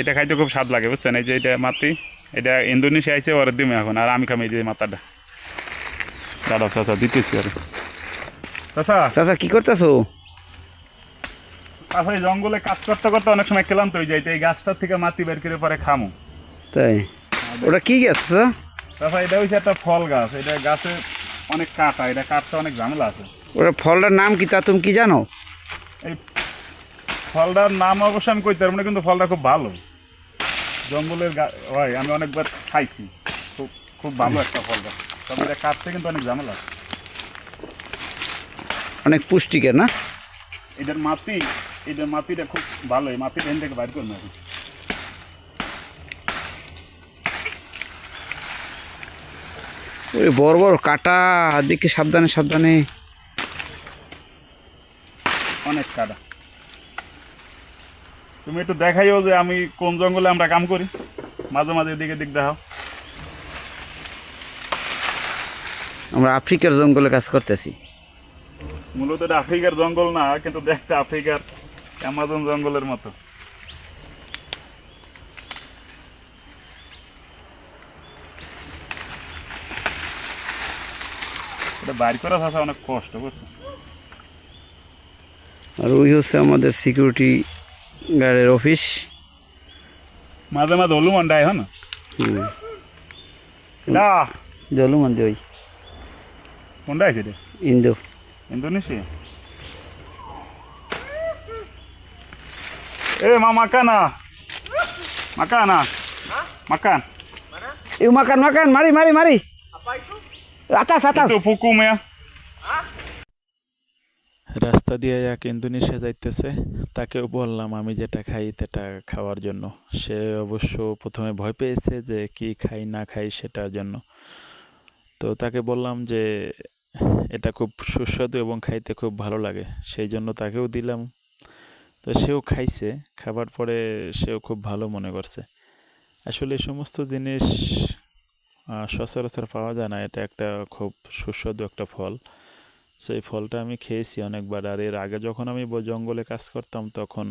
এটা খাইতে খুব স্বাদ লাগে বুঝছেন। এই যে এটা মাতি, এটা ইন্দোনেশিয়া আইসে ওর দিমে এখন, আর আমি খামি এই যে মাথাটা। দাঁড়াও চাচা দিতেছি আর। চাচা চাচা কি করতেছো? চাচা এই জঙ্গলে কাজ করতে করতে অনেক সময় ক্লান্ত হয়ে যাইতে, এই গাছটার থেকে মাটি বের করে পরে খামু। তাই? ওটা কি গাছ চাচা? চাচা এটা হচ্ছে একটা ফল গাছ, এটা গাছে অনেক কাটা, এটা কাটতে অনেক ঝামেলা আছে। ওটা ফলটার নাম কি তা তুমি কি জানো? এই ফলটার নাম অবশ্য আমি কইতে পারবো না, কিন্তু ফলটা খুব ভালো। জঙ্গলের হয়, আমি অনেকবার খাইছি, খুব খুব ভালো একটা ফলটা। তবে এটা কাটতে কিন্তু অনেক ঝামেলা। অনেক পুষ্টিকর না? এটার মাটিটা খুব ভালো, এই মাটিটা এখান থেকে বাইর করুন এখন। ওই বড় বড় কাটা, দিকে সাবধানে সাবধানে। অনেক কাটা। তুমি একটু দেখাইও যে আমি কোন জঙ্গলে আমরা কাম করি, মাঝে মাঝে এদিকে দিক দেখাও। আমরা আফ্রিকার জঙ্গলে কাজ করতেছি। মূলত এটা আফ্রিকার জঙ্গল না, কিন্তু দেখতে আফ্রিকার অ্যামাজন জঙ্গলের মতো। এটা বাইর করা থাকা অনেক কষ্ট, বুঝছো। আর ওই হচ্ছে আমাদের সিকিউরিটি গার্ডের অফিস। মাঝে মাঝে হলুমান ডাই হয় না। এটা জলুমান ওই কোনটা আছে রে? Indo. Indonesia. makan makan. Yuk makan makan, mari mari mari. Apa itu? Atas atas. Itu hukum ya. রাস্তা দিয়ে এক ইন্দোনেশিয়া যাইতেছে, তাকেও বললাম আমি যেটা খাই সেটা খাওয়ার জন্য। সে অবশ্য প্রথমে ভয় পেয়েছে যে কি খাই না খাই সেটার জন্য। তো তাকে বললাম যে এটা খুব সুস্বাদু এবং খাইতে খুব ভালো লাগে, সেই জন্য তাকেও দিলাম। তো সেও খাইছে, খাবার পরে সেও খুব ভালো মনে করছে। আসলে এই সমস্ত জিনিস সচরাচর পাওয়া যায় না, এটা একটা খুব সুস্বাদু একটা ফল। সো এই ফলটা আমি খেয়েছি অনেকবার। আর এর আগে যখন আমি জঙ্গলে কাজ করতাম তখন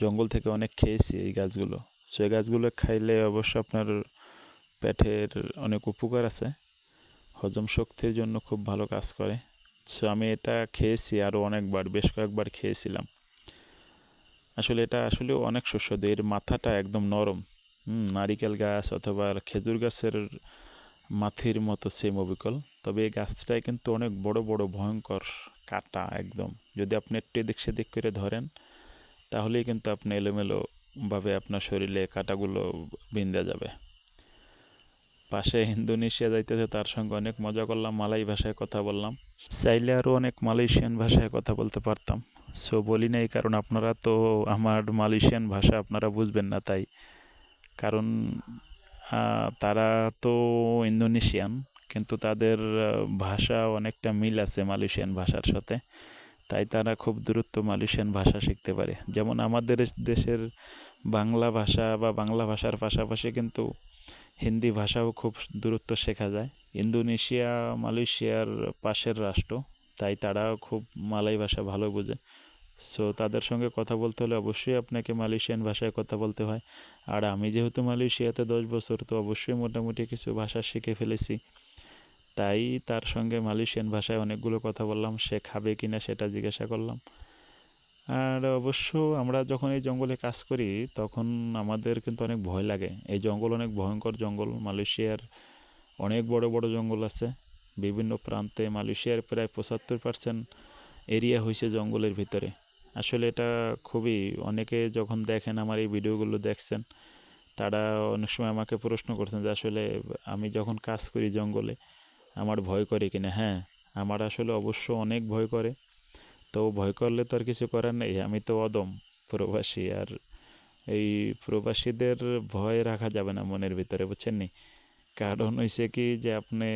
জঙ্গল থেকে অনেক খেয়েছি এই গাছগুলো। সো এই গাছগুলো খাইলে অবশ্য আপনার পেটের অনেক উপকার আছে, হজম শক্তির জন্য খুব ভালো কাজ করে। সো আমি এটা খেয়েছি আরও অনেকবার, বেশ কয়েকবার খেয়েছিলাম। আসলে এটা আসলেও অনেক সুস্বাদু। এর মাথাটা একদম নরম, নারিকেল গাছ অথবা খেজুর গাছের মাথির মতো সেম অবিকল। তবে এই গাছটায় কিন্তু অনেক বড় বড় ভয়ঙ্কর কাটা একদম। যদি আপনি একটু এদিক সেদিক করে ধরেন তাহলেই কিন্তু আপনি এলোমেলোভাবে আপনার শরীরে কাটাগুলো বিঁধে যাবে। পাশে ইন্দোনেশিয়া যাইতেছে, তার সঙ্গে অনেক মজা করলাম, মালয় ভাষায় কথা বললাম। চাইলে আরও অনেক মালয়েশিয়ান ভাষায় কথা বলতে পারতাম, সো বলি নাই, কারণ আপনারা তো আমার মালয়েশিয়ান ভাষা আপনারা বুঝবেন না। তাই কারণ তারা তো ইন্দোনেশিয়ান, কিন্তু তাদের ভাষা অনেকটা মিল আছে মালয়েশিয়ান ভাষার সাথে। তাই তারা খুব দ্রুত মালয়েশিয়ান ভাষা শিখতে পারে। যেমন আমাদের দেশের বাংলা ভাষা বা বাংলা ভাষার পাশাপাশি কিন্তু হিন্দি ভাষাও খুব দ্রুত শেখা যায়। ইন্দোনেশিয়া মালয়েশিয়ার পাশের রাষ্ট্র, তাই তারাও খুব মালয় ভাষা ভালো বোঝে। সো তাদের সঙ্গে কথা বলতে হলে অবশ্যই আপনাকে মালয়েশিয়ান ভাষায় কথা বলতে হয়। আর আমি যেহেতু মালয়েশিয়াতে 10 বছর, তো অবশ্যই মোটামুটি কিছু ভাষা শিখে ফেলেছি। তাই তার সঙ্গে মালয়েশিয়ান ভাষায় অনেকগুলো কথা বললাম। সে খাবে কিনা সেটা জিজ্ঞাসা করলাম। আর অবশ্য আমরা যখন এই জঙ্গলে কাজ করি তখন আমাদের কিন্তু অনেক ভয় লাগে। এই জঙ্গল অনেক ভয়ঙ্কর জঙ্গল। মালয়েশিয়ার অনেক বড় বড় জঙ্গল আছে বিভিন্ন প্রান্তে। মালয়েশিয়ার প্রায় 75% এরিয়া হয়েছে জঙ্গলের ভিতরে। আসলে এটা খুবই, অনেকে যখন দেখেন আমার এই ভিডিওগুলো দেখছেন, তারা অনেক সময় আমাকে প্রশ্ন করছেন যে আসলে আমি যখন কাজ করি জঙ্গলে আমার ভয় করে কিনা। হ্যাঁ, আমার আসলে অবশ্য অনেক ভয় করে। তো ভয় করলে তো আর কিছু করার নেই, আমি তো অদম প্রবাসী। আর এই প্রবাসীদের ভয় রাখা যাবে না মনের ভিতরে, বুঝছেন নি। কারণ হয়েছে কি যে আপনি,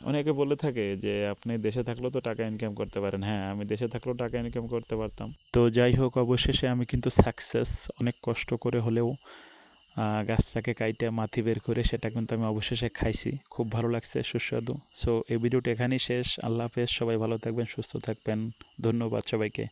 অনেকে বলে থাকে যে আপনি দেশে থাকলেও তো টাকা ইনকাম করতে পারেন। হ্যাঁ, আমি দেশে থাকলেও টাকা ইনকাম করতে পারতাম। তো যাই হোক, অবশেষে আমি কিন্তু সাকসেস। অনেক কষ্ট করে হলেও গাছটাকে কাইটে মাথি বের করে সেটা কিন্তু আমি অবশেষে খাইছি। খুব ভালো লাগছে, সুস্বাদু। সো এই ভিডিওটা এখানেই শেষ। আল্লাহ হাফেজ, সবাই ভালো থাকবেন, সুস্থ থাকবেন। ধন্যবাদ সবাইকে।